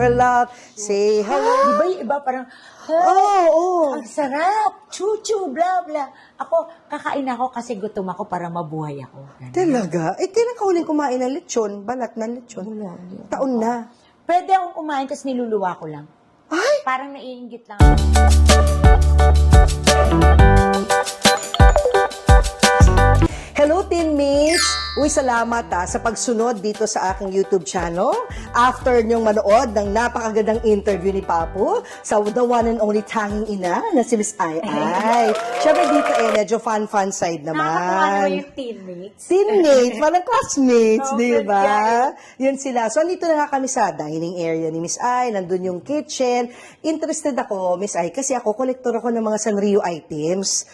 love. Say hello. Di ba yung iba parang, ang sarap, chuchu, bla bla. Ako, kakain ako kasi gutom ako para mabuhay ako. Ganun. Talaga? Eh, kailan ka huling kumain ng lechon? Balat ng lechon? Taon na. Pwede akong kumain kasi niluluwa ko lang. Ay! Parang naiinggit lang ako. Hello, teammates! Uy, salamat sa pagsunod dito sa aking YouTube channel. After nyong manood ng napakagandang interview ni Papu sa the one and only tanging ina na si Miss Ai Ai. Siyempre dito medyo fun side Nakakatuwa naman naman. yung teammates. Teammates, parang classmates, Oh, di good ba? guy. Yun sila. So, andito na nga kami sa dining area ni Miss Ai. Nandun yung kitchen. Interested ako, Miss Ai, kasi ako, kolektor ako ng mga Sanrio items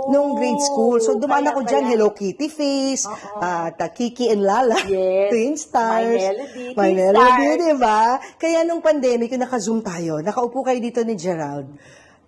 nung grade school. So, dumaan kaya ako dyan, pala. Hello Kitty Face, Kiki and Lala, Yes. Twin Stars. My Melody, My Twin Melody, Stars. di ba? Kaya nung pandemic, yung naka-zoom tayo, nakaupo kayo dito ni Gerald.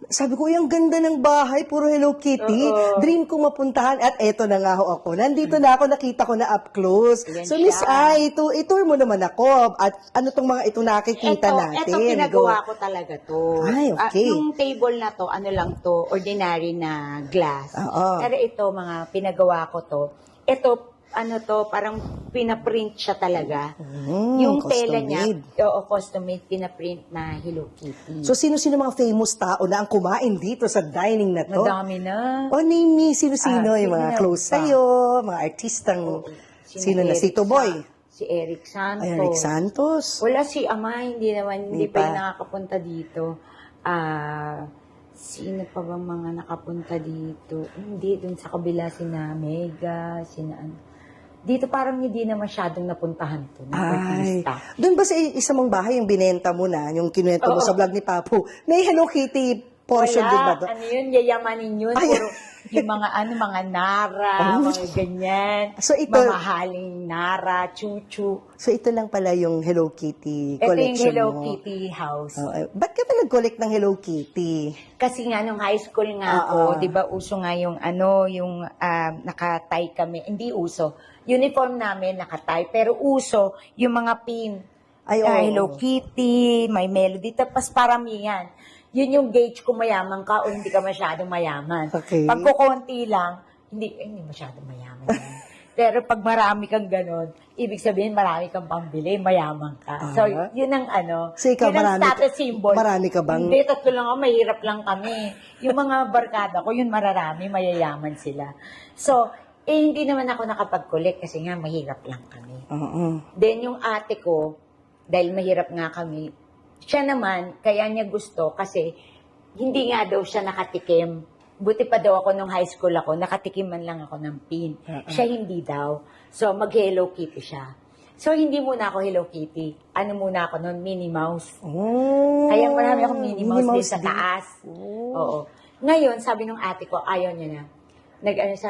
Sabi ko, ang ganda ng bahay, puro Hello Kitty. Dream kong mapuntahan. At eto na nga ho ako. Nandito na ako, nakita ko na up close. Ayan So, Miss siya. Ai, itur mo naman ako. At ano tong mga ito nakikita natin? Ito pinagawa Go. ko talaga to. Ay, okay. Yung table na to, ano lang to, ordinary na glass. Oo. Pero ito, mga pinagawa ko to. Ito, ano to, parang pinaprint siya talaga. Yung tela niya, custom made, pinaprint na Hello Kitty. So, sino-sino mga famous tao na ang kumain dito sa dining na to? Madami na. O, name me, sino-sino yung sino mga na close ba? sa'yo, mga artistang, sino na, Eric Sito Boy? Si Eric Santos. Ay, Eric Santos. Wala si Ama, hindi Hindi pa pa. yung nakakapunta dito. Sino pa ba mga nakapunta dito? Hindi, dun sa kabila, sina Mega, sina ano. Dito parang hindi na masyadong napuntahan to, ng Ay, artista. doon ba sa isa mong bahay yung binenta mo na, yung kinuwento mo Oo. sa vlog ni Papu, may Hello Kitty portion din ba doon? Ano yun, yayamanin yun. Ay. Puro, yung mga Nara, Oh. mga ganyan. So, ito- Mamahaling Nara, Chuchu. So ito lang pala yung Hello Kitty Ito yung collection Hello mo. Kitty house. Ba't ka ba nag-collect ng Hello Kitty? Kasi nga nung high school nga Oo. ako, 'di ba uso nga yung yung naka-tie kami. Hindi uso. Uniform namin naka-tie, pero uso yung mga pin. Ay, oo. Hello Kitty, My Melody, tapos paramihan. Yun yung gauge kung mayaman ka o hindi ka masyadong mayaman. Okay. Pag kukonti lang, hindi masyadong mayaman. Yan. Pero pag marami kang ganon, ibig sabihin marami kang pambili, mayaman ka. So, yun ang So, ikaw, yun ang marami status symbol. marami ka bang- Hindi, tatlo lang ako, mahirap lang kami. Yung mga barkada ko, yun mararami, mayayaman sila. So, hindi naman ako nakapag-collect kasi nga mahirap lang kami. Oo. Then yung ate ko, dahil mahirap nga kami, siya naman, kaya niya gusto kasi hindi nga daw siya nakatikim. Buti pa daw ako nung high school ako, nakatikim man lang ako ng pin. Siya hindi daw. So, mag-Hello Kitty siya. So, hindi muna ako Hello Kitty. Ano muna ako noon? Minnie Mouse. Oh, Kaya marami akong Minnie Mouse din sa din. taas. Oo. Ngayon, sabi nung ate ko, ayaw niya na.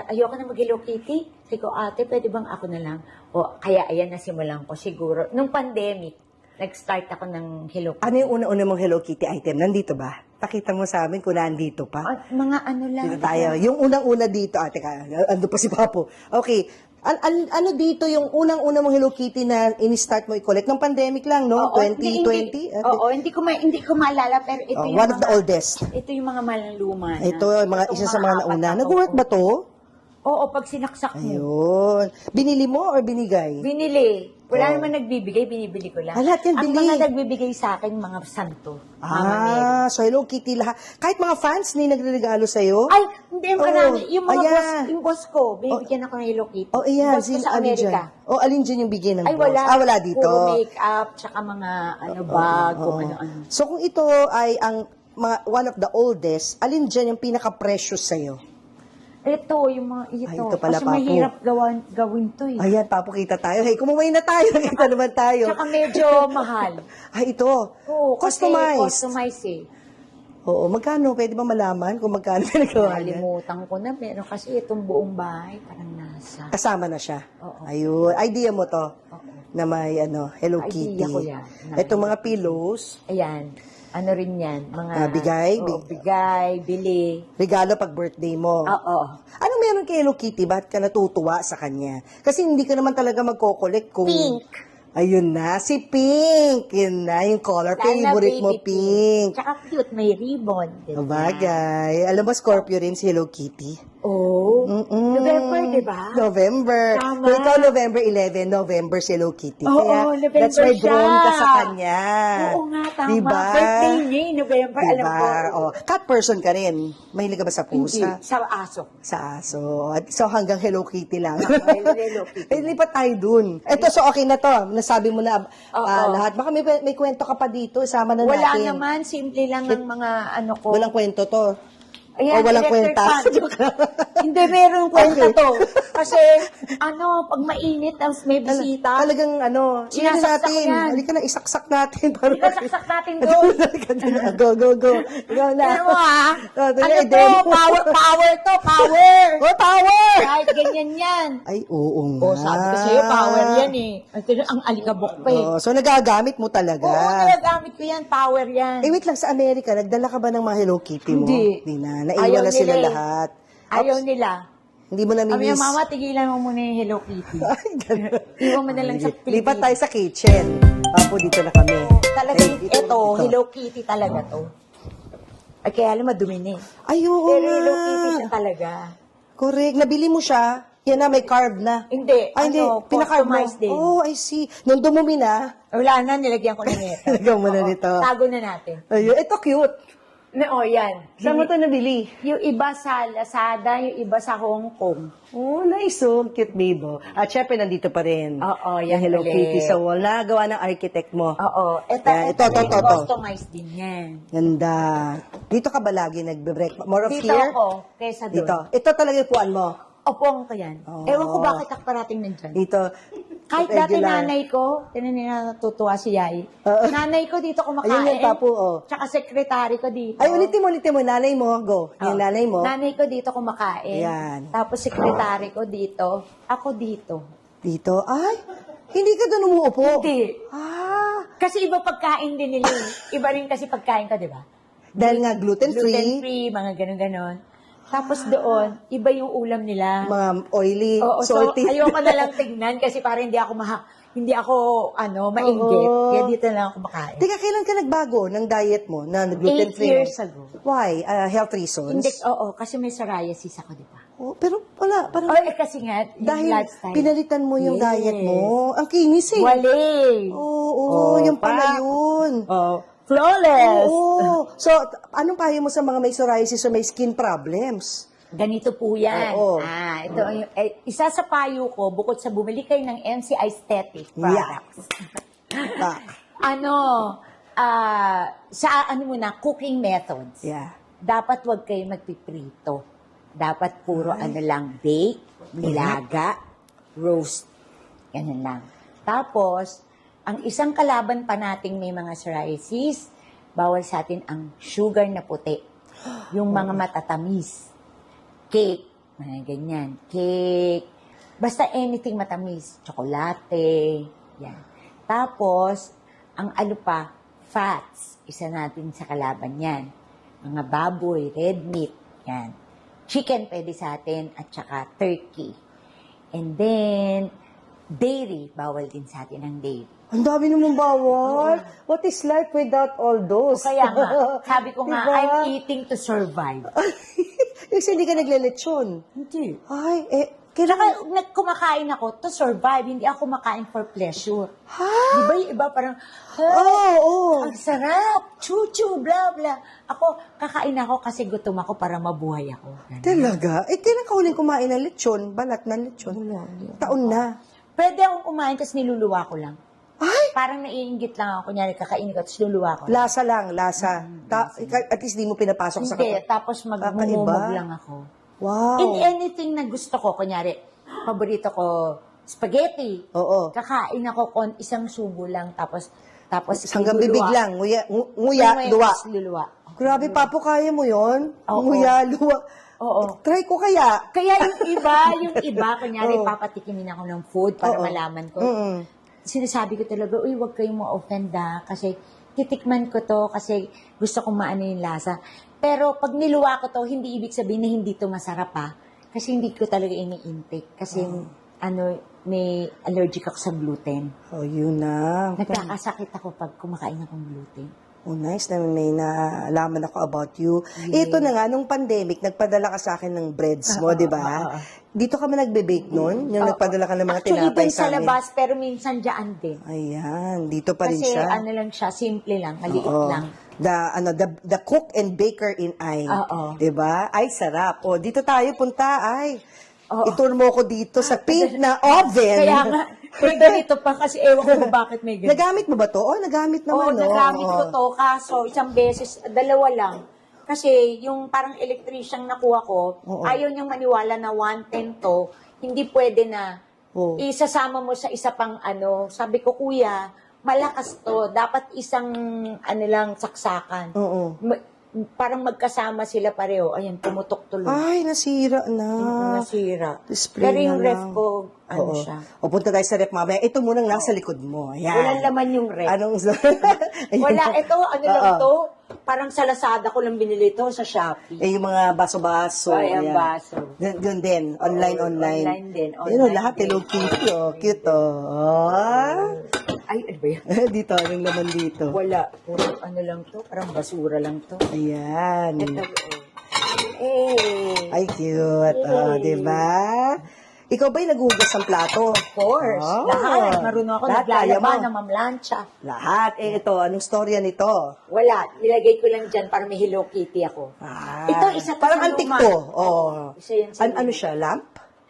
Ayoko na mag-Hello Kitty. Sabi ko, ate, pwede bang ako na lang? O, kaya ayan, nasimulan ko siguro. Nung pandemic, nag-start ako ng Hello Kitty. Ano yung una-una mong Hello Kitty item? Nandito ba? Pakita mo sa amin kung nandito pa. Mga ano lang. Dito tayo. Yung unang-una dito, ate ka, ando pa si Papo. Okay. Ano dito yung unang-una mong Hello Kitty na in-start mo i-collect? Nung pandemic lang, no? Oo, 2020? hindi ko maalala, pero ito yung one of the oldest. Ito yung mga malaluma na. Ito, isa sa mga apat nauna. na Nag-work ba to? Oo, pag sinaksak mo. Ayun. Binili mo or binigay? Binili. Wala naman nagbibigay, binibili ko lang. Lahat yan, Ang bili. mga nagbibigay sa akin, mga santo. Mama Mary. So Hello Kitty lahat. Kahit mga fans ni nagre-regalo sa'yo? Ay, hindi, marami. Yung mga ayan. boss, yung boss ko, binibigyan ako ng Hello Kitty. Oh, ayan. Boss ko sa alin Amerika. dyan? Oh, alin dyan yung bigyan ng Ay, boss? wala. Wala dito. Puro make-up, tsaka mga bag, kung ano-ano. So kung ito ay ang one of the oldest, alin dyan yung pinaka-precious sa'yo? Ito, yung mga ito. Ay, ito pala, Kasi Papo. mahirap gawin to eh. Ayan, papakita tayo. Hey, kumumay na tayo. Nakita naman tayo. Tsaka medyo mahal. Ay, ito. Oo, kasi Customized. customize eh. Oo, magkano? Pwede ba malaman kung magkano pinagawa niya? Nakalimutan ko na, pero kasi itong buong bahay, parang nasa. Kasama na siya. Oo. Ayun. Idea mo to. Oo. Na may Hello Idea Kitty. ko yan. Itong mga pillows, Ayan. Ano rin yan? Mga, bigay? Oo, bigay, bili. regalo pag birthday mo. Oo. Ano meron kay Hello Kitty? Ba't ka natutuwa sa kanya? Kasi hindi ka naman talaga magko-collect kung... Pink. Ayun na, si Pink. Yun na, yung color. Favorite mo, Pink. Tsaka cute, may ribbon. Diba? Bagay. Alam mo, Scorpio rin si Hello Kitty. Oh, November, di ba? November. Tama. Kung ikaw November 11, November si Hello Kitty. Oo, Kaya, November that's why siya. drawn ka sa kanya. Oo nga, tama. Diba? Birthday niya, November, alam ko. Oh, cat person ka rin. Mahilig ka ba sa Hindi, pusa? sa aso. Sa aso. So, hanggang Hello Kitty lang. Hello Kitty. Lipat tayo dun. Ito, so okay na to. Nasabi mo na Oo. lahat. Baka may kwento ka pa dito. Sama na Wala natin. naman, simple lang ang mga ano ko. Walang kwento to. Ayan, o walang electric kwenta. fan. Hindi, meron kwenta Okay. to. Kasi, pag mainit, tapos may bisita, Talagang Sinasaksak natin. yan. Halika na, isaksak natin. Para ikasaksak natin doon. Go, go, go. Ikaw na. Pero ano to, demo. power to, power. Oh, power! Kahit ganyan yan. Ay, oo nga. O, sabi ko sa'yo, power yan eh. Ito ang alikabok pa eh. Oh, so, nagagamit mo talaga. Oo, nagagamit ko yan, power yan. Eh, wait lang, sa Amerika, nagdala ka ba ng mga Hello Kitty mo? Hindi. Na. Ayaw Naiwan na sila nila eh. lahat. Ayaw nila. Hindi mo Sabi namimiss. niya, mama, tigilan mo muna yung Hello Kitty. Ay, ganun. Iwan mo na lang sa Pilipinas. Lipat tayo sa kitchen. Papo, dito na kami. Talagang Ay, ito, Hello Kitty talaga to. Ay, kaya alam, madumi na eh. Ay, oo Pero nga. Hello Kitty siya talaga. Correct. Nabili mo siya. Yan na, may carb na. Hindi, Ay, hindi. Pinakarb mo. customized din. Oh, I see. Nung dumumi na, Wala na, nilagyan ko na nito. Lagyan mo na nito. Tago na natin. ayun, ito cute. Yan. Saan mo ito nabili? Yung iba sa Lazada, yung iba sa Hong Kong. Oh, nice. Oh, cute, babe. Oh. At syempre, nandito pa rin. Oo, Yung yan Hello ulit. Kitty sa wall. Nagawa ng architect mo. Oo. Yan, ito. Customized din yan. Ganda. Dito ka ba lagi nagbe-break? More of Dito here? ako, kesa doon. Dito. Ito talaga yung puan mo. Opong ko yan. Oo. Ewan ko bakit ako parating nandyan. Dito. Kahit dati regular. nanay ko, tinan nila natutuwa si Yai. Oo. Nanay ko dito kumakain. Ayun yung papo, oh. Tsaka sekretary ko dito. Ay, ulitin mo. Nanay mo. Go. Yung Oh. nanay mo. Nanay ko dito kumakain. Yan. Tapos sekretary ko dito. Ako dito. Dito. Ay, hindi ka doon umuupo. Hindi. Ah, Kasi iba pagkain din nila. eh. Iba rin kasi pagkain ko, di ba? dahil nga gluten-free, Gluten-free, mga ganun-ganon. Tapos doon, iba yung ulam nila. mga oily, Oo, salty. so ayoko na lang tignan kasi parang hindi ako mainggit. Oo. Kaya dito na lang ako makain. Teka, kailan ka nagbago ng diet mo na 8 gluten-free? years ago. Why? Health reasons? Hindi, kasi may psoriasis ako, di ba? Oh, pero wala, parang Kasi nga, yung dahil lifestyle. pinalitan mo yung Yes. diet mo. Ang kinis eh. Wali. Oo, yung pala pa. yun. Flawless. Oo. So, anong payo mo sa mga may psoriasis o may skin problems? Ganito po yan. Oo. Ito, isa sa payo ko, bukod sa bumili kayo ng MC Aesthetic products. Tak. Cooking methods. Yeah. Dapat wag kayo magpiprito. Dapat puro bake, nilaga, roast. Ganun lang. Tapos, ang isang kalaban pa nating may mga psoriasis, bawal sa atin ang sugar na puti. Yung mga matatamis. Cake, mga ganyan. Cake. Basta anything matamis. Tsokolate. Yan. Tapos, ang fats. Isa natin sa kalaban yan. Mga baboy, red meat. Yan. Chicken pwede sa atin at saka turkey. And then, dairy. Bawal din sa atin ang dairy. Ang dami namang bawal. What is life without all those? Kaya nga, sabi ko nga, Diba? I'm eating to survive. Kasi hindi ka naglelechon. Hindi. Ay, Saka, kumakain ako to survive, hindi ako kumakain for pleasure. Ha? Di ba yung iba parang, Oo. ang sarap, chuchu, bla bla. Ako, kakain ako kasi gutom ako para mabuhay ako. Ganun. Talaga? Kailan ka huling kumain ng lechon? Balat ng lechon? Taon na. Pwede akong kumain kasi niluluwa ko lang. Ay! Parang naiinggit lang ako. Kunyari, kakain ko, tapos luluwa ko. Lasa lang, lasa. At least di mo pinapasok sa Hindi, tapos magmumumog Kakaiba. lang ako. Wow. In anything na gusto ko, kunyari, paborito ko, spaghetti. Oo. Kakain ako isang subo lang, tapos Hanggang bibig iluluwa. lang. Nguya, luwa. Tapos luluwa. Grabe, Papo, kaya mo yon? Oo. Nguya, luwa. Oo. Try ko kaya. Kaya yung iba, kunyari, Oo. papatikimin ako ng food para Oo. malaman ko. Mm-mm. Sinasabi ko talaga, uy, wag kayong ma-offend kasi titikman ko to kasi gusto kong maano yung lasa. Pero pag niluwa ko to, hindi ibig sabihin na hindi to masarap Kasi hindi ko talaga ini-intake. Kasi may allergic ako sa gluten. Oh, yun na. Nagkakasakit ako pag kumakain akong gluten. Oh, nice na may naalaman ako about you. Yes. Ito na nga, nung pandemic, nagpadala ka sa akin ng breads mo, di ba? Dito ka ba nagbe-bake nun? Yung nagpadala ka ng mga Actually, tinapay dun sa sa amin? labas, pero minsan dyan din. Ayan, dito pa rin Kasi siya. ano lang siya, simple lang, maliit Oo. lang. The cook and baker in I. Oo. 'Di ba? Ay, sarap. O, dito tayo punta. Ay, Oo. itur mo ko dito sa pink na oven. Kaya nga, may ganito pa kasi ewan ko kung bakit may ganito. Nagamit mo ba to? Oh, nagamit Oo, naman, no? nagamit ko Oo. to, kaso isang beses, dalawa lang. Kasi yung parang electrician nakuha ko, Oo. ayaw niyang maniwala na 110 to, hindi pwede na Oo. isasama mo sa isa pang ano. Sabi ko, kuya, malakas to. Dapat isang lang saksakan. Oo. Parang magkasama sila pareho. Ayan, pumutok tuloy. Ay, nasira na. Nasira. Display Pero yung na ref lang. ko, ano Oo. siya. O, punta tayo sa ref mamaya. Ito munang nasa likod mo. Ayan. Walang laman yung ref. Anong... Ayun. Wala, ito, ano lang Oo. to? Parang sa Lazada ko lang binili to sa Shopee. Eh, yung mga baso-baso. Ay, ang ayan. baso. Yun din. Online. Online din, Yun, online lahat. din. Hello Kitty. Oh, cute, oh. Ay, ano ba yan? Dito, anong laman dito? Wala. Puro ano lang to, parang basura lang to. Ayan. Ito, eh. Ay, cute. Oh, Yay. diba? Ikaw ba'y naghugas ng plato? Of course. Oh. Lahat. Marunong ako Lahat kaya naglalaba mo. na mamlansya. Lahat. Eh, ito, anong storya nito? Wala. Nilagay ko lang dyan para may Hello Kitty ako. Ah, Ito, isa to parang sa antik luma. to. Oh. Isa yan sa Ano luma. siya, lamp?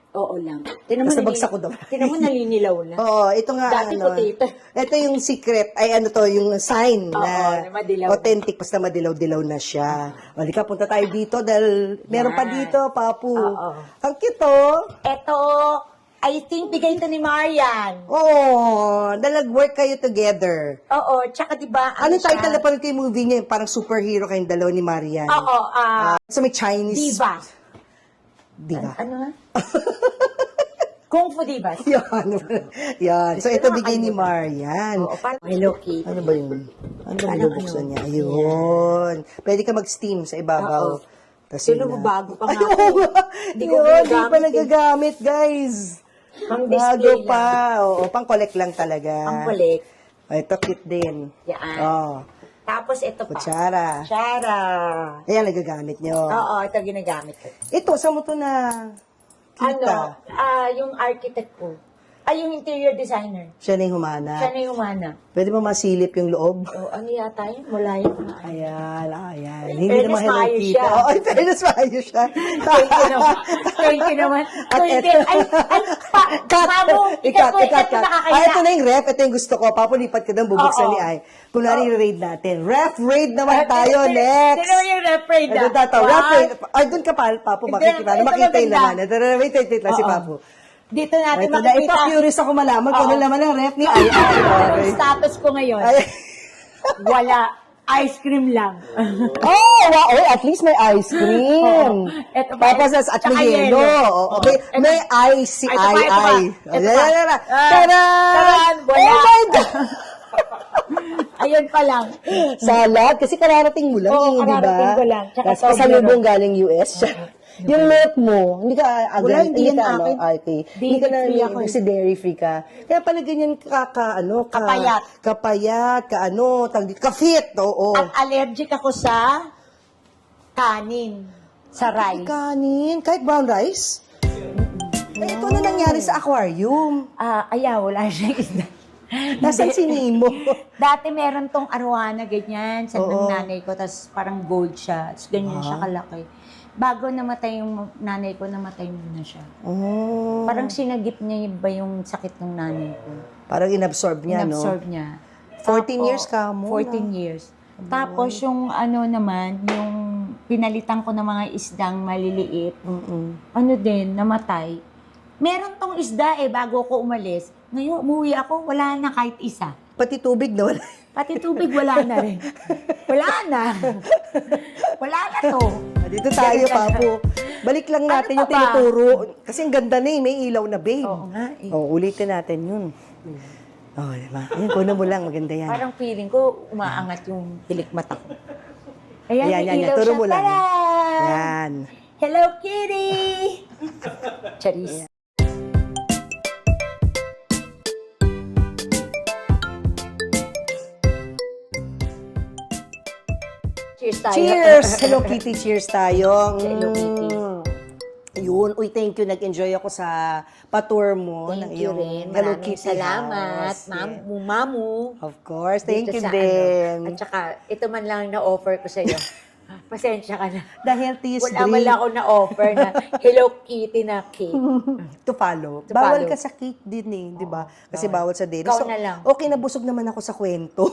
Oo lang. Tinan mo, Basta bagsak ko daw. tinan mo nalinilaw na. Oo, ito nga Dati puti ito. Ito yung secret, ay ano to, yung sign Oo, na na madilaw. authentic, basta madilaw-dilaw na siya. Halika, punta tayo dito dahil meron pa Yan. dito, Papu. Oo. Ang cute, oh. Ito, I think bigay ito ni Marian. Oh, nag-work kayo together. Oo, tsaka diba, Ano siya? title na parang yung movie niya? Parang superhero kayong dalawa ni Marian. Oo, So may Chinese. Diva. Diba? Ano nga? Kung Fu Divas. Yan. Yan. So ito bigay ni Marian. Oo, parang Hello Kitty. Ano ba yun? Ano ba Parang binubuksan ano? niya? Ayun. Pwede ka mag-steam sa ibabaw. Oo. Tas Sino yun na. bago pa nga Ay, ako. oo nga. Hindi ko Yun, ginagamit Di pa eh. nagagamit, guys. Pang Bago display pa. lang. Oo, pang-collect lang talaga. Ang kulit. Ito, cute din. Yan. Oh, Tapos ito pa. kutsara. Kutsara. Ayan, nagagamit nyo. Oo, ito ginagamit ko. Ito, saan mo to na kita? Yung architect ko. Ay, yung interior designer. Siya na yung humana. Siya na yung mana. Pwede mo masilip yung loob? O, ano yata yun? Mula yun. Ayan, ayan. In Hindi fairness, naman Hello maayos Kitty. siya. Oo, in fairness, maayos siya. Thank you naman. Thank you naman. At Thank et- you. Ay, Cut! Mamo, Ikat. ikaw nakakaya. Ah, ito na yung ref. Ito yung gusto ko. Papulipat ka ng bubuksan Oo. ni Ay. Kunwari, raid natin. Ref raid naman tayo. Next. Sino yung ref-raid Ito tato. Ref raid. Ay, doon ka pa, Papu. Hindi, Makikita. ito Makita yung maganda. laman. Ito, wait lang si Oo. Papu. Dito natin Ito, makikita. curious ako malaman kung ano Oo. laman ng ref ni Ay. Ang status ko ngayon. Ay. Wala. Ice cream lang. Oh, wow. Oh, at least may ice cream. Oo. Ito pa. Tapos, at Tsaka may yelo. yelo. Oo. May ice si Ito pa, Ay ito pa. Ay. Ito pa. Tara! Taran! Wala. Oh my God! Ayun pa lang. Salad? Kasi kararating mo lang, Oo, di ba? kararating ko lang. Tsaka Tapos pasalubong galing US. Yung milk mo, hindi ka Wala, hindi yan ka, akin. okay. Hindi ka na, Dairy free ako eh. kasi dairy free ka. Kaya pala ganyan Kapayat. Kapayat, ka-fit, oo. At allergic ako sa kanin. Sa Ay, rice. kanin, kahit brown rice. Ay, ito na nangyari sa aquarium. Wala siyang isda. Nasaan si Nemo? Dati meron tong arwana, ganyan, sa Oo. ng nanay ko, tapos parang gold siya, tapos ganyan siya kalaki. Bago namatay yung nanay ko, namatay muna siya. Oh, Parang sinagip niya ba yung sakit ng nanay ko? parang inabsorb niya, Inabsorb no? niya. 14 years ka mo, 14 years. Tapos yung ano naman, yung pinalitan ko ng mga isdang maliliit, ano din, namatay. Meron tong isda bago ko umalis. Ngayon, umuwi ako, wala na kahit isa. Pati tubig na wala. Pati tubig, wala na rin. Wala na. Wala na to. Dito tayo, Papu. Balik lang natin Ano yung pa ba? tinuturo. Kasi ang ganda na may ilaw na, babe. Oo nga Ulitin natin yun. Diba? Yan, kuno mo lang, maganda yan. Parang feeling ko, umaangat yung pilik mata ko. Ayan, Ayan, may yan, ilaw turo siya. mo lang. Taran! Yan. Hello, Kitty! Charis. Cheers tayo. Cheers! Hello Kitty, cheers tayo. Hello, Kitty. Yun. Uy, thank you. Nag-enjoy ako sa pa-tour mo. Thank ng you iyong rin. Hello Maraming Kitty salamat, house. mamu. Of course. Thank Dito you sa din. At saka, ito man lang na-offer ko sa iyo. Pasensya ka na. The healthiest Wala man drink lang ako na-offer na Hello Kitty na cake. to follow. To Bawal follow. ka sa cake din eh, di ba? Kasi bawal. bawal sa dairy. Ikaw na lang. Okay, nabusog naman ako sa kwento.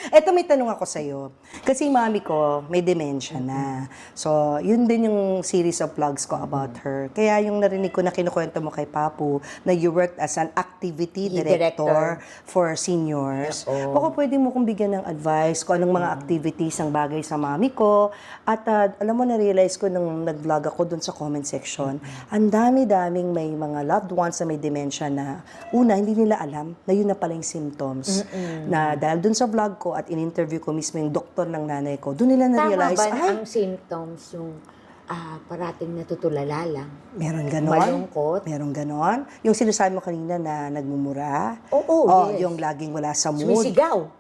Eto, may tanong ako sa'yo. Kasi yung mami ko, may dementia na. So, yun din yung series of vlogs ko about her. Kaya yung narinig ko na kinukwento mo kay Papu, na you worked as an activity director for seniors. Baka pwede mo kong bigyan ng advice kung anong mga activities ang bagay sa mami ko. At alam mo, na-realize ko nung nag-vlog ako dun sa comment section, ang dami-daming may mga loved ones na may dementia na, una, hindi nila alam na yun na pala yung symptoms. Na dahil dun sa vlog ko at in-interview ko mismo yung doktor ng nanay ko, dun nila na-realize, Tama ba ang symptoms yung parating natutulala lang? meron ganon. Malungkot? Meron ganon. Yung sinasabi mo kanina na nagmumura. Oo, yes. Yung laging wala sa mood.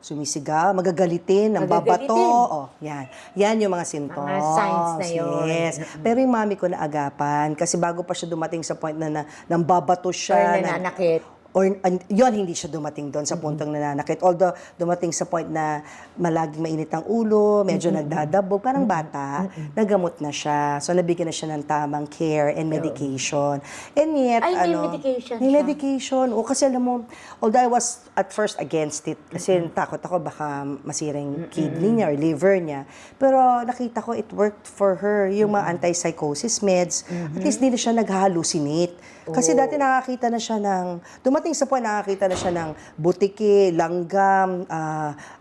Sumisigaw. Magagalitin, nambabato. Magagalitin. Yan. Yan yung mga symptoms. Mga signs na yun. Yes. Pero yung mami ko naagapan, kasi bago pa siya dumating sa point na nambabato Or siya. nananakit. Or yun, hindi siya dumating doon sa puntong nananakit. Although, dumating sa point na malaging mainit ang ulo, medyo nagdadabog, parang bata, nagamot na siya. So, nabigyan na siya ng tamang care and medication. And yet, Ay, may medication may siya. medication. O, kasi alam mo, although I was at first against it, kasi takot ako baka masira yung kidney niya or liver niya. Pero nakita ko, it worked for her. Yung mga antipsychosis meds, at least hindi na siya nag-hallucinate. Kasi dati nakakita na siya ng, dumating sa point nakakita na siya ng butiki, langgam,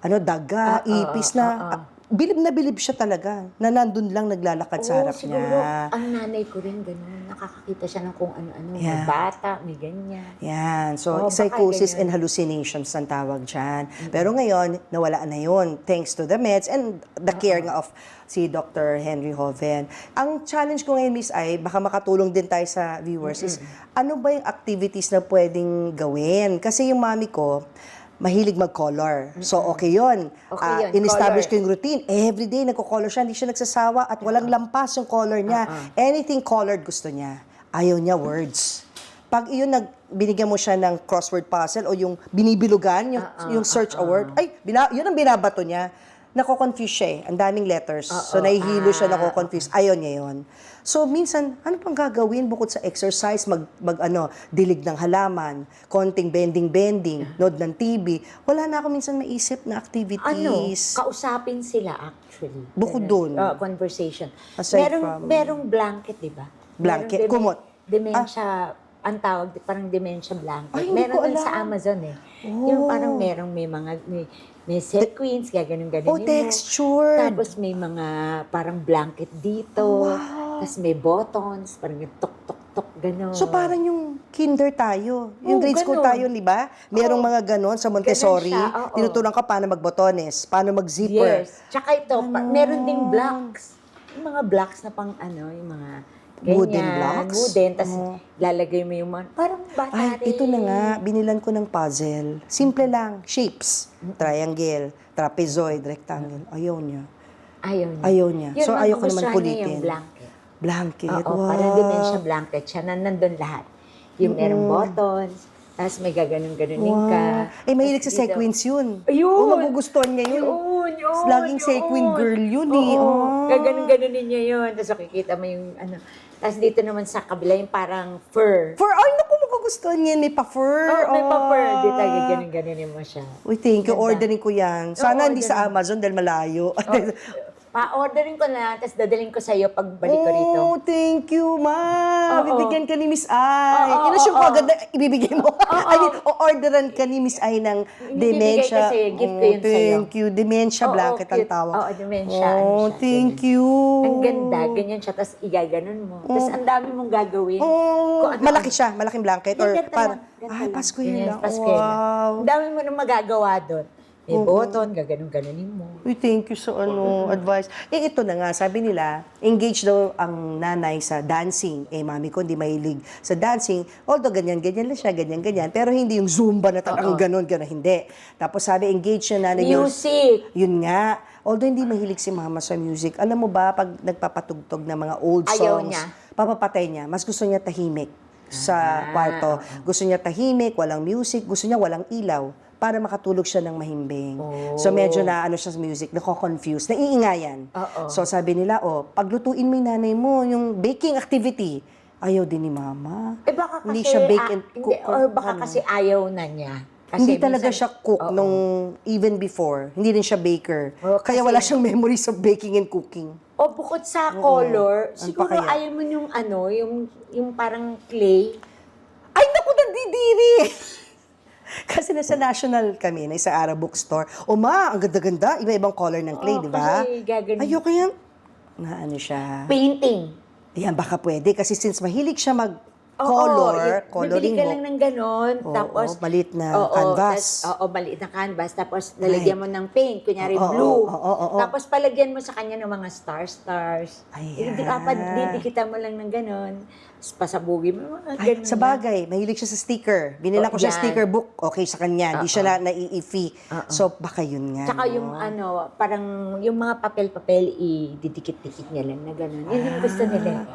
daga, ipis na, bilib siya talaga, na nandun lang naglalakad sa harap siguro, niya. ang nanay ko rin gano'n. Nakakakita siya ng kung ano-ano. May Yeah. bata, may ganyan. Yan. So, baka psychosis ganyan. and hallucinations ang tawag dyan. Pero ngayon, nawala na yun thanks to the meds and the care nga of si Dr. Henry Hoven. Ang challenge ko ngayon, Miss Ai, baka makatulong din tayo sa viewers, is ano ba yung activities na pwedeng gawin? Kasi yung mami ko, mahilig mag-color. So, okay yun. Okay yun, In-establish color. ko yung routine. Every day, nagko-color siya. Hindi siya nagsasawa at walang lampas yung color niya. Anything colored gusto niya. Ayaw niya words. Pag iyon binigyan mo siya ng crossword puzzle o yung binibilugan, yung search a word, yun ang binabato niya. Nako-confuse siya eh. Ang daming letters. So, nahihilo siya, nako-confuse. Ayaw niya yun. So, minsan, ano pang gagawin bukod sa exercise, dilig ng halaman, konting bending, nood ng TV. Wala na ako minsan maisip na activities. Kausapin sila actually. Bukod dun. Conversation. Aside from- merong blanket, di ba? Blanket? Merong Kumot? Dementia, ang tawag, parang dementia blanket. Ay, hindi meron ko din alam. sa Amazon eh. Yung parang may sequins, gaganon-ganon Oh, textured. Tapos may mga parang blanket dito. Tapos may buttons, parang yung tok-tok-tok, gano'n. So, parang yung kinder tayo. Yung Oo, grade school ganun. tayo, di ba? Merong mga ganon sa Montessori. Ganun siya, oo. Tinuturuan ka paano magbotones, paano mag-zipper. Yes. Tsaka ito, meron ding blocks. Yung mga blocks na pang yung mga ganyan. Wooden blocks? Wooden. Tapos lalagay mo yung mga, parang bata Ay, rin. ito na nga, binilan ko ng puzzle. Simple lang, shapes. Triangle, trapezoid, rectangle. Ayaw niya. Ayaw niya. Yun, So, ayaw ko naman magustuhan niya kulitin. yung blanket. Blanket, Oo, wow. parang dementia blanket siya. Nandun lahat. Yung merong buttons, tapos may gaganon-ganonin ka. Mahilig Tas sa dito- sequins yun. Ayun! Oh, magugustuhan niya yun. Yun. Laging sequin girl yun eh. Oo. Oh. Gaganon-ganonin niya yun. Tapos makikita mo yung Tapos dito naman sa kabila yung parang fur. Ay, naku, magugustuhan niya. May pa-fur. May pa-fur. Dito, gaganon-ganonin mo siya. Uy, thank you. Ganda. Ordering ko yan. Sana hindi sa ordering. Amazon dahil malayo. Pa-ordering ko na, tapos dadaling ko sa'yo pag balik ko rito. Oh, thank you, ma. Oo. Bibigyan ka ni Miss Ai. Oo, Inasyon ko oo. agad na ibibigay mo. I mean, o-orderan ka ni Miss Ai ng dementia. Ibibigay ko sa'yo, gift ko yun sa'yo. Thank you. Dementia Oo, blanket ang cute. tawag. Oo, dementia, Oh, siya, thank you. Ang ganda, ganyan siya, tapos igaganon mo. Tapos ang dami mong gagawin. Oh, Kung ano- malaki siya. Malaking blanket. Or Ganyan parang, lang, ganyan ay, lang. Pasko yun Ganyan, lang. Pasko yun lang. Wow. Ang dami mo nang magagawa doon. May button, gaganon-ganonin mo. Uy, thank you sa advice. Ito na nga, sabi nila, engaged daw ang nanay sa dancing. Mami ko hindi mahilig sa dancing. Although ganyan-ganyan lang siya, ganyan-ganyan. Pero hindi yung Zumba na talagang ganon-ganon, hindi. Tapos sabi, engaged siya nanay. Music! Yun nga. Although hindi mahilig si mama sa music, alam mo ba, pag nagpapatugtog ng mga old Ayaw songs, niya. papapatay niya. Mas gusto niya tahimik sa kwarto. Gusto niya tahimik, walang music, gusto niya walang ilaw para makatulog siya ng mahimbing. So medyo na ano siya sa music, nako-confuse, naiingayan. So sabi nila, paglutuin mo yung nanay mo, yung baking activity, ayaw din ni mama. Baka kasi, Hindi siya bake and cook. or baka kasi ayaw na niya. Kasi Hindi talaga minsan- siya cook nung even before. Hindi din siya baker. Kaya kasi- wala siyang memories of baking and cooking. O bukod sa color, Ano siguro pa kaya? ayaw mo yung yung parang clay. Ay, naku, nandidiri! Kasi nasa National kami, na isa Arab bookstore. Ma, ang ganda-ganda. Iba-ibang color ng clay, di ba? Kasi gaganon. Ayoko yan. Na ano siya. Painting. Yan, baka pwede. Kasi since mahilig siya Bibili coloring ka mo. lang ng ganon. Tapos, maliit na canvas. Maliit na canvas. Tapos, lalagyan mo ng paint. Kunyari, blue. Tapos, palagyan mo sa kanya ng mga stars. Ayan. Didikitan mo lang ng ganon. Tapos, pasabugin mo mga Ay, ganon. sa bagay, mahilig siya sa sticker. Binila ko siya yan. sticker book. Okay sa kanya. Hindi siya naiifi. So, baka yun nga. Tsaka yung parang yung mga papel-papel, ididikit-dikit niya lang na gano'n. Yun yung gusto nila.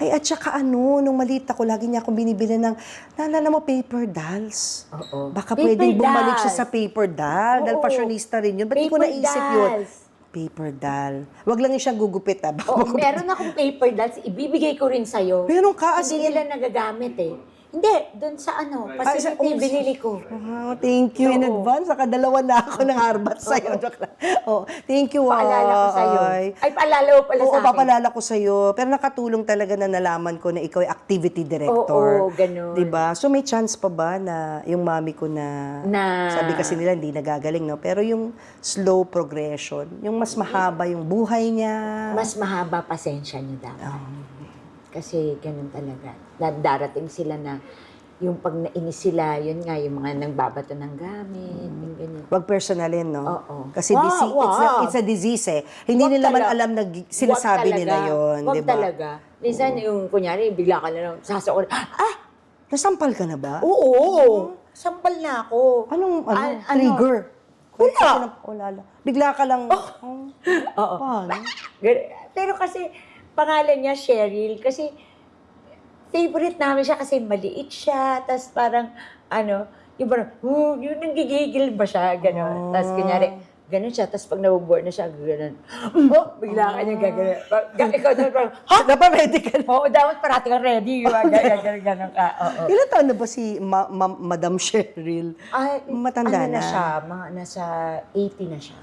Ay, at saka nung maliit ako, lagi niya akong binibili ng, naalala mo, paper dolls. Baka Paper pwedeng bumalik siya dolls. sa paper doll. Dahil Oo. fashionista rin yun. Ba't di ko Paper naisip yun? dolls. Paper doll. Wag lang yung siyang gugupit, ah. Baka Oo, magupit. meron akong paper dolls, ibibigay ko rin sa'yo. Meron ka, as Hindi in? nila nagagamit eh. Hindi, doon sa facility, binili ko. Oh, thank you in advance. Saka dalawa na ako ng harbat sa'yo. Joke lang. Thank you, Paalala ko sa'yo. Ay, paalala mo pala Oo, sa akin. papalala ko sa'yo. Pero nakatulong talaga na nalaman ko na ikaw ay activity director. Oo, ganun. Diba? So may chance pa ba na yung mami ko na sabi kasi nila hindi nagagaling, no? Pero yung slow progression, yung mas mahaba yung buhay niya. Mas mahaba pasensya niyo daw. Kasi ganun talaga. Darating sila na yung pag nainis sila, yun nga, yung mga nangbabato ng gamit, yung ganyan. Wag personalin, no? Oo. Kasi it's a disease, eh. Hindi Wag nila man tala- alam na sinasabi Wag nila yun, Wag di ba? talaga. Minsan, yung kunyari, bigla ka na lang sasakot. Nasampal ka na ba? Oo! Sampal na ako. Anong Ano? trigger? Wala. Wala. Bigla ka lang, Oo. paano? Pero kasi, pangalan niya Cheryl, kasi favorite namin siya kasi maliit siya, tapos parang, yung parang, yung nanggigigil ba siya, gano'n. Tapos kunyari, gano'n siya, tapos pag nabuboard na siya, gano'n. Bigla ka niya gano'n. Ikaw naman parang, Dapat ready ka na. oo, dapat parati ka ready. Gano'n ka, oo. Ilan taon na ba si Madam Cheryl? Ay, Matanda na na. siya, mga nasa 80 na siya.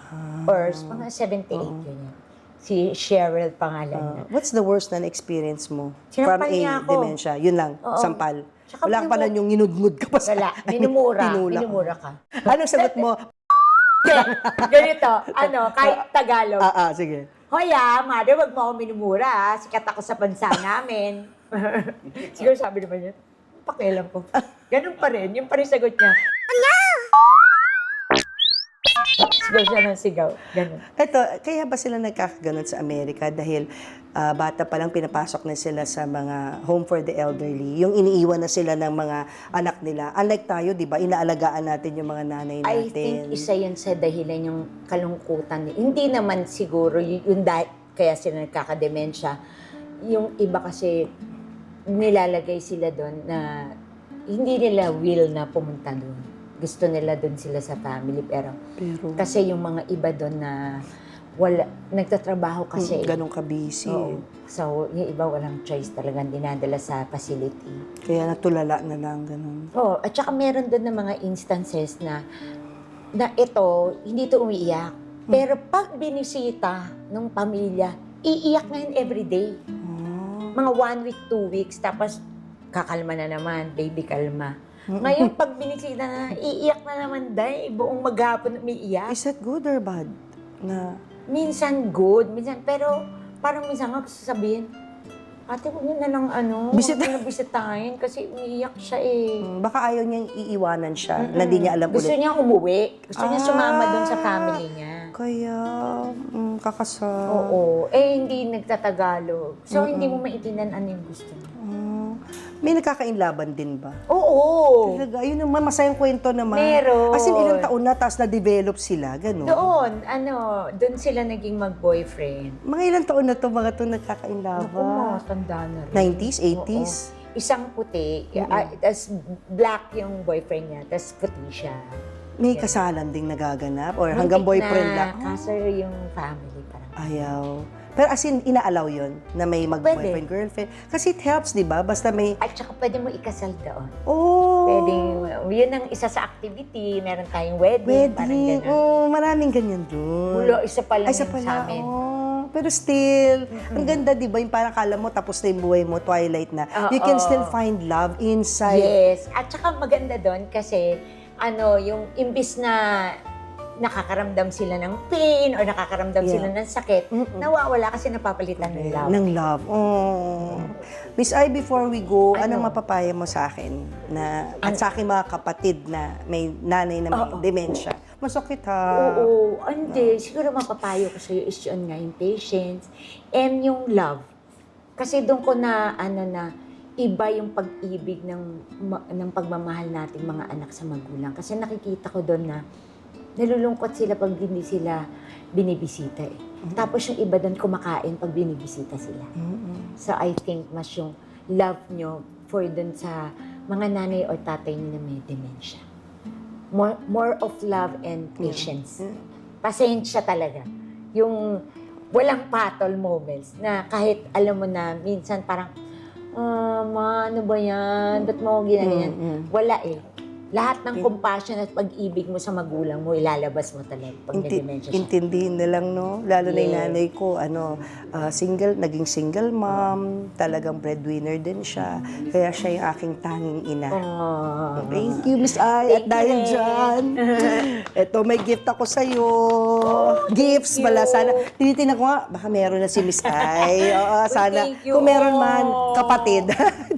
Or mga 78, ganyan. Si Cheryl pangalan niya. What's the worst na na-experience mo Sinampal from niya a ako. dementia? Yun lang, Oo. sampal. Tsaka Wala ka pala yung nginudngud ka pa sa... Wala, minumura. Tinulak. Minumura ka. Anong sagot mo? Ganito, kahit Tagalog. Sige. Hoy mother, wag mo ako minumura. Sikat ako sa bansa namin. Siguro sabi naman niya, pakialam ko. Ganun pa rin, yung pa rin sagot niya. Sigaw siya ng sigaw. Ganun. Ito, kaya ba sila nagkakaganon sa Amerika? Dahil bata pa lang pinapasok na sila sa mga home for the elderly. Yung iniiwan na sila ng mga anak nila. Unlike tayo, di ba, inaalagaan natin yung mga nanay natin. I think isa yun sa dahilan yung kalungkutan. Hindi naman siguro yung kaya sila nagkakademensya. Yung iba kasi nilalagay sila doon na hindi nila will na pumunta doon. Gusto nila doon sila sa family pero kasi yung mga iba doon na nagtatrabaho kasi. Ganun ka busy. Oo. So, yung iba walang choice talagang dinadala sa facility. Kaya natulala na lang, ganun. Oo, at saka meron doon na mga instances na ito, hindi ito umiiyak. Pero pag binisita ng pamilya, iiyak na yun everyday. Mga 1 week, 2 weeks, tapos kakalma na naman, baby kalma. Ngayon, pag binisita na, iiyak na naman dahil buong maghapon umiiyak. Is that good or bad? Na, Minsan good, minsan, pero parang minsan nga gusto sabihin, Ate, huwag mo na lang Bisita- huwag mo na bisitahin kasi umiiyak siya eh. Baka ayaw niyang iiwanan siya, na di niya alam Gusto ulit. niya umuwi. Gusto niya sumama Ah. doon sa family niya. Kaya, kakasal. Oo. Hindi nagtatagalog. So, hindi mo maintindihan ano yung gusto niya. May nagkakainlaban din ba? Oo. Talaga, ayun naman, masayang kwento naman. Meron. As in, ilang taon na, tapos na-develop sila, gano'n. Doon sila naging mag-boyfriend. Mga ilang taon na to, mga to nagkakainlaban. Tanda na rin. 90s, 80s? Oo. Isang puti, tas black yung boyfriend niya, tas puti siya. May kasalan ding nagaganap? Or hanggang Muntik boyfriend na, lang? Kaso yung family parang. Ayaw. Pero as in, inaalaw yun na may mag-boyfriend, girlfriend. Kasi it helps, di ba? Basta may, At saka pwede mo ikasal doon. oh, Pwedeng, yun ang isa sa activity. Meron tayong wedding, parang wedding. gano'n. Oh, maraming ganyan dun. Mulo, isa pa lang Ay, isa yun pala. sa amin. Oh, pero still, ang ganda, di ba? Yung parang kala mo, tapos na yung buhay mo, twilight na. You can still find love inside. Yes. At saka maganda doon kasi, yung imbis na nakakaramdam sila ng pain or nakakaramdam Yeah. sila ng sakit, nawawala kasi napapalitan ng love. Ng love. Oh. Miss Ai, before we go, Ano? anong mapapaya mo sa akin? At sa aking mga kapatid na may nanay na may dementia. Masakit ha. Oo. Hindi. Siguro mapapayo ko sa'yo is yun nga, yung patience and yung love. Kasi doon ko na, iba yung pag-ibig ng pagmamahal nating mga anak sa magulang. Kasi nakikita ko doon na nalulungkot sila pag hindi sila binibisita eh. Tapos yung iba doon kumakain pag binibisita sila. So I think mas yung love nyo for doon sa mga nanay o tatay na may dementia. More of love and patience. Pasensya talaga. Yung walang patol moments na kahit alam mo na minsan parang ma, ano ba yan? Ba't mo ginagayan? Wala eh. Lahat ng compassion at pag-ibig mo sa magulang mo, ilalabas mo talaga pag na-dementia siya. Intindihin na lang, no? Lalo na yung Yes. nanay ko, naging single mom, talagang breadwinner din siya. Kaya siya yung aking tanging ina. Thank you, Miss Ai. At Thank you dahil rin. dyan, eto, may gift ako sa'yo. Gifts pala. Sana, tinitingnan ko nga, baka meron na si Miss Ai. Oo, sana, thank you. kung meron man, kapatid.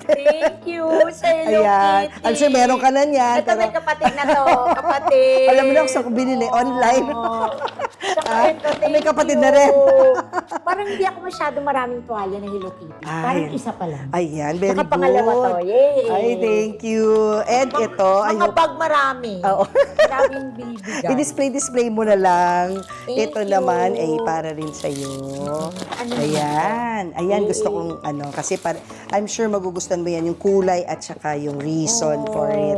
Thank you sa Hello Ayan. Kitty. I'm sure meron ka na niyan. Ito may kapatid na to. Kapatid. Alam mo na kung saan ko binili, online. Saka ito, thank may kapatid you. na rin. Parang hindi ako masyado maraming tuwalya na Hello Kitty. Parang isa pa lang. Ayan, very Saka good. pangalawa to. Yay! Ay, thank you. And ito, Mga bag marami. Oo. Maraming binibigay. i-display mo na lang. Thank Ito you. naman ay para rin sa'yo. Ano Ayan. Ayan, gusto kong kasi I'm sure magugustuhan mo yan, yung kulay at saka yung reason for it.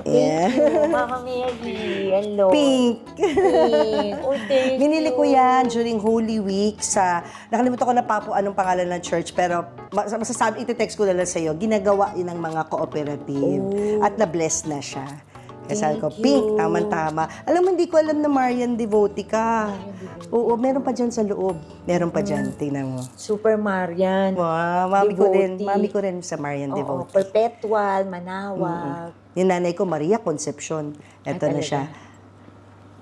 Yeah. Thank you, Mama Mary. Hello. Pink. Pink. Oh, thank Binili you. ko yan during Holy Week nakalimutan ko na Papo anong pangalan ng church, pero masasabi, iti-text ko na lang sa'yo, ginagawa yun ng mga cooperative. At na-bless na siya. Kaya sabi ko, Thank Pink, you. tama-tama. Alam mo, hindi ko alam na Marian devotee ka. Oo, meron pa dyan sa loob. Meron pa dyan, tingnan mo. Super Marian. Wow, mami ko Devotee. rin sa Marian Oo, devotee. perpetual, manawag. Yung nanay ko, Maria Concepcion. Ito na talaga? siya.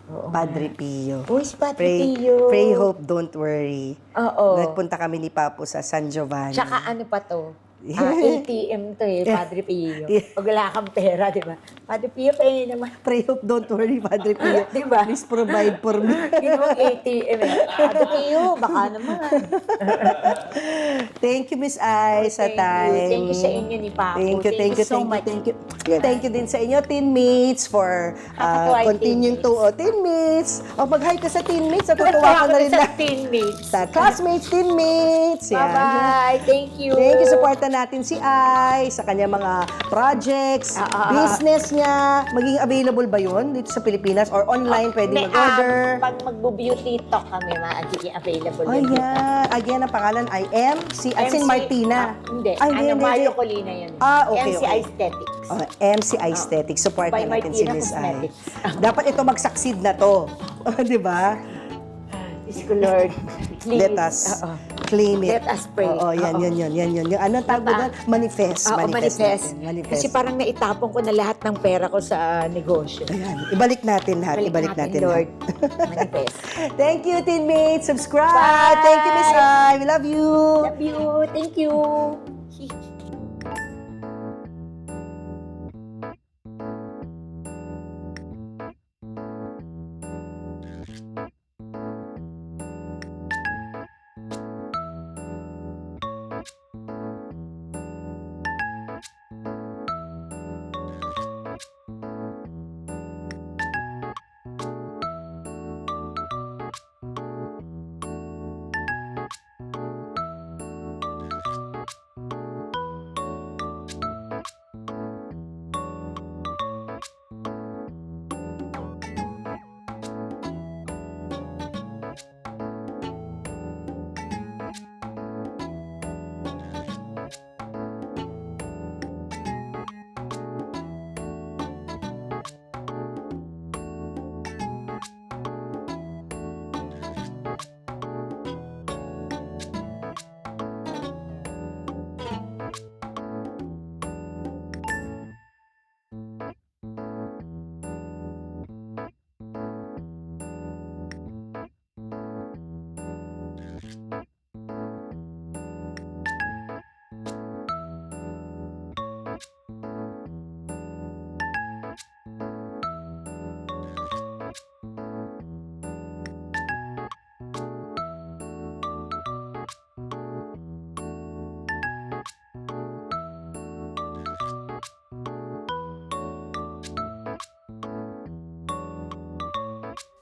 Oo. Padre Pio. Uy, si Padre Pio. Pray, hope, don't worry. Oo. Nagpunta kami ni Papo sa San Giovanni. Tsaka ano pa to? ATM to Padre Pio. Pag wala kang pera, di ba? Padre Pio, pahingin naman. Pray, hope, don't worry, Padre Pio. Di ba? Please provide for me. Ginawang ATM eh. Padre Pio, baka naman. Thank you, Miss Ai, sa time. Thank you sa inyo ni Papo. Thank you so much. Thank you. Thank you din sa inyo, teammates, for Nakakatuwa yung continuing teammates. teammates. Mag-hi ka sa teammates. Natutuwa ko na rin sa na. teammates. Sa classmates, teammates. Yan. Bye-bye. Thank you. Thank you. Supportan natin si Ai sa kanyang mga projects, business niya. Maging available ba yun dito sa Pilipinas or online pwede mag-order? Pag magbo-beauty talk kami, magiging available Oh, yun. yeah. Again, ang pangalan ay MC Martina. Hindi. Ay, hindi, hindi, Mario hindi. Colina yun. Okay, MC okay. Aesthetics. Oh, MC Aesthetics. Support By natin si Martina Miss Ai. Cosmetics. Dapat ito mag-succeed na to. Di ba? Diyos ko, Lord. Please. Let us Claim it. Let us pray. Oo, yan. Yung anong tawag Diba? doon? Manifest. Oo, manifest. natin, manifest. Kasi parang naitapon ko na lahat ng pera ko sa negosyo. Ayan, ibalik natin lahat. Ibalik natin Lord. lahat. Manifest. Thank you, teammates. Subscribe. Bye. Thank you, Miss I. We love you. Love you. Thank you.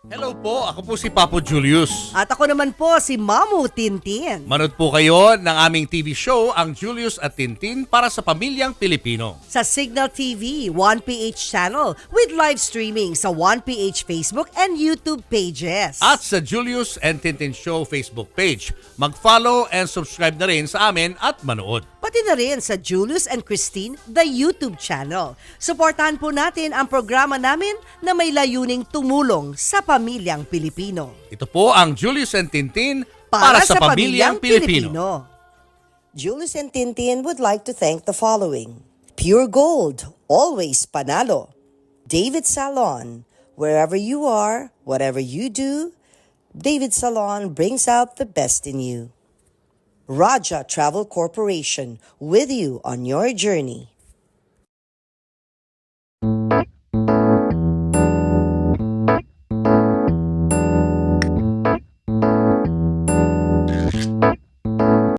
Hello po, ako po si Papo Julius. At ako naman po, si Mamu Tintin. Manood po kayo ng aming TV show, ang Julius at Tintin para sa pamilyang Pilipino. Sa Signal TV, 1PH channel with live streaming sa 1PH Facebook and YouTube pages. At sa Julius and Tintin Show Facebook page. Mag-follow and subscribe na rin sa amin at manood. Pati na rin sa Julius and Christine, the YouTube channel. Suportahan po natin ang programa namin na may layuning tumulong sa pamilyang Pilipino. Ito po ang Julius and Tintin para sa pamilyang Pilipino. Julius and Tintin would like to thank the following. Pure Gold, always panalo. David Salon, wherever you are, whatever you do, David Salon brings out the best in you. Raja Travel Corporation, with you on your journey.